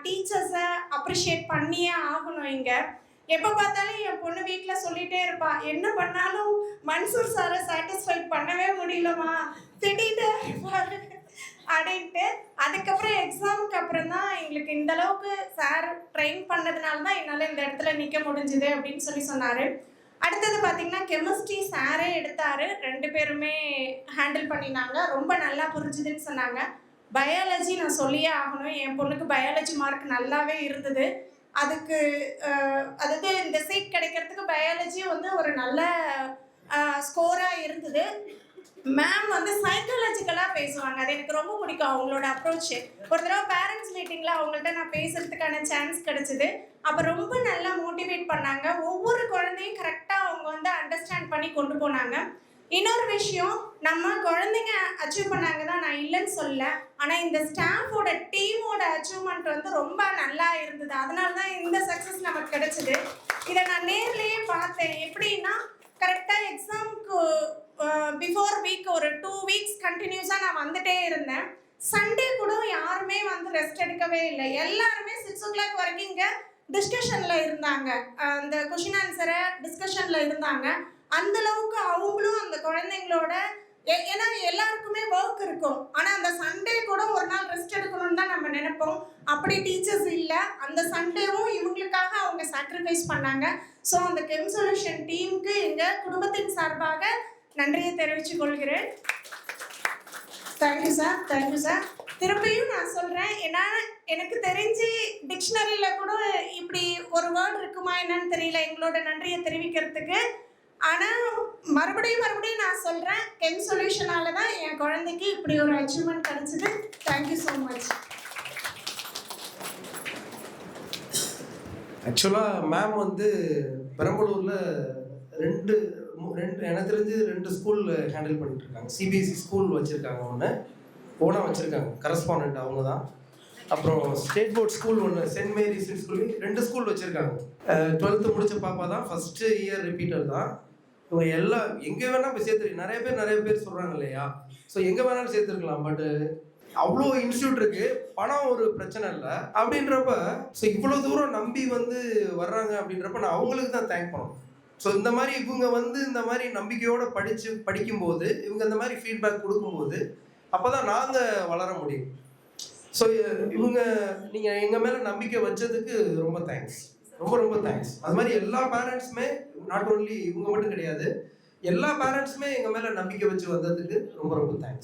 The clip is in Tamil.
டீச்சர்ஸை அப்ரிஷியேட் பண்ணியே ஆகணும் இங்கே. எப்போ பார்த்தாலும் என் பொண்ணு வீட்டில் சொல்லிகிட்டே இருப்பா, என்ன பண்ணாலும் மன்சூர் சாரை சாட்டிஸ்ஃபைட் பண்ணவே முடியலம்மா, திட்டிகிட்டே இருப்பாரு அப்படின்ட்டு. அதுக்கப்புறம் எக்ஸாமுக்கு அப்புறம் தான் எங்களுக்கு இந்த அளவுக்கு சார் ட்ரெயின் பண்ணதுனால தான் என்னால் இந்த இடத்துல நிற்க முடிஞ்சுது அப்படின்னு சொன்னார். அடுத்தது பார்த்தீங்கன்னா கெமிஸ்ட்ரி சாரே எடுத்தார், 2 பேருமே ஹேண்டில் பண்ணினாங்க, ரொம்ப நல்லா புரிஞ்சுதுன்னு சொன்னாங்க. பயாலஜி நான் சொல்லியே ஆகணும், என் பொண்ணுக்கு பயாலஜி மார்க் நல்லாவே இருந்தது. அதுக்கு அதாவது இந்த சீட் கிடைக்கிறதுக்கு பயாலஜி வந்து ஒரு நல்ல ஸ்கோராக இருந்தது. மேம் வந்து சைக்காலஜிக்கலாக பேசுவாங்க, அது எனக்கு ரொம்ப பிடிக்கும் அவங்களோட அப்ரோச்சு. ஒரு தடவை பேரண்ட்ஸ் மீட்டிங்கில் அவங்கள்ட்ட நான் பேசுகிறதுக்கான சான்ஸ் கிடச்சிது. அப்போ ரொம்ப நல்லா மோட்டிவேட் பண்ணாங்க, ஒவ்வொரு குழந்தையும் கரெக்டாக அவங்க வந்து அண்டர்ஸ்டாண்ட் பண்ணி கொண்டு போனாங்க. இன்னொரு விஷயம், நம்ம குழந்தைங்க அச்சீவ் பண்ணாங்க தான், நான் இல்லைன்னு சொல்ல, ஆனால் இந்த ஸ்டாஃபோட டீமோட அச்சீவ்மெண்ட் வந்து ரொம்ப நல்லா இருந்தது. அதனால தான் இந்த சக்ஸஸ் நமக்கு கிடைச்சிது. இதை நான் நேர்லேயே பார்த்தேன். எப்படின்னா கரெக்டாக எக்ஸாமுக்கு பிஃபோர் வீக் ஒரு 2 வீக்ஸ் கண்டினியூஸாக நான் வந்துட்டே இருந்தேன். சண்டே கூட யாருமே வந்து ரெஸ்ட் எடுக்கவே இல்லை, எல்லாருமே 6 o'clock வரைக்கும் இங்கே டிஸ்கஷனில் இருந்தாங்க, அந்த கொஷின் ஆன்சரை டிஸ்கஷனில் இருந்தாங்க. அந்தளவுக்கு அவங்களும் அந்த குழந்தைங்களோட, ஏன்னா எல்லாருக்குமே ஒர்க் இருக்கும், ஆனால் அந்த சண்டே கூட ஒரு நாள் ரெஸ்ட் எடுக்கணும்னு தான் நம்ம நினைப்போம். அப்படி டீச்சர்ஸ் இல்லை, அந்த சண்டேவும் இவங்களுக்காக அவங்க சாக்ரிஃபைஸ் பண்ணாங்க. ஸோ அந்த கெம் சொல்யூஷன் டீமுக்கு எங்கள் குடும்பத்தின் சார்பாக நன்றியை தெரிவித்துக் கொள்கிறேன். Thank you sir, thank you sir. திரும்பியும் நான் சொல்கிறேன், ஏன்னா எனக்கு தெரிஞ்சு டிக்ஷனரியில் கூட இப்படி ஒரு வேர்டு இருக்குமா என்னன்னு தெரியல எங்களோட நன்றியை தெரிவிக்கிறதுக்கு. ஆனால் மறுபடியும் நான் சொல்கிறேன், கெம் சொல்யூஷனால தான் என் குழந்தைக்கு இப்படி ஒரு அச்சீவ்மெண்ட் கிடச்சிது. Thank you so much. ஆக்சுவலாக மேம் வந்து பெரம்பலூரில் ரெண்டு எனக்கு தெரிஞ்சு 2 ஸ்கூல் ஹேண்டில் பண்ணிட்டு இருக்காங்க. சிபிஎஸ்சி ஸ்கூல் வச்சுருக்காங்க, ஒன்று ஓனாக வச்சுருக்காங்க, கரஸ்பாண்டன்ட் அவங்க தான். அப்புறம் ஸ்டேட் போர்ட் ஸ்கூல் ஒன்று, சென்ட் மேரிஸ் ஸ்கூல், 2 ஸ்கூல் வச்சுருக்காங்க. 12th முடித்த பாப்பா தான், ஃபஸ்ட்டு இயர் ரிப்பீட்டர் தான். இவங்க எல்லாம் எங்கே வேணால் போய் சேர்த்துருக்கு. நிறைய பேர் சொல்கிறாங்க இல்லையா, ஸோ எங்கே வேணாலும் சேர்த்துருக்கலாம். பட்டு அவ்வளோ இன்ஸ்டியூட் இருக்குது, பணம் ஒரு பிரச்சனை இல்லை அப்படின்றப்ப, ஸோ இவ்வளோ தூரம் நம்பி வந்து வர்றாங்க அப்படின்றப்ப நான் அவங்களுக்கு தான் தேங்க் பண்ணணும். ஸோ இந்த மாதிரி இவங்க வந்து இந்த மாதிரி நம்பிக்கையோடு படிக்கும்போது, இவங்க இந்த மாதிரி ஃபீட்பேக் கொடுக்கும்போது அப்போ தான் நாங்கள் வளர முடியும். ஸோ இவங்க நீங்கள் எங்கள் மேலே நம்பிக்கை வச்சதுக்கு ரொம்ப தேங்க்ஸ், ரொம்ப தேங்க்ஸ். அது மாதிரி எல்லா பேரண்ட்ஸுமே, நாட் ஓன்லி இவங்க மட்டும் கிடையாது, எல்லா பேரண்ட்ஸுமே எங்கள் மேலே நம்பிக்கை வச்சு வந்ததுக்கு ரொம்ப தேங்க்ஸ்.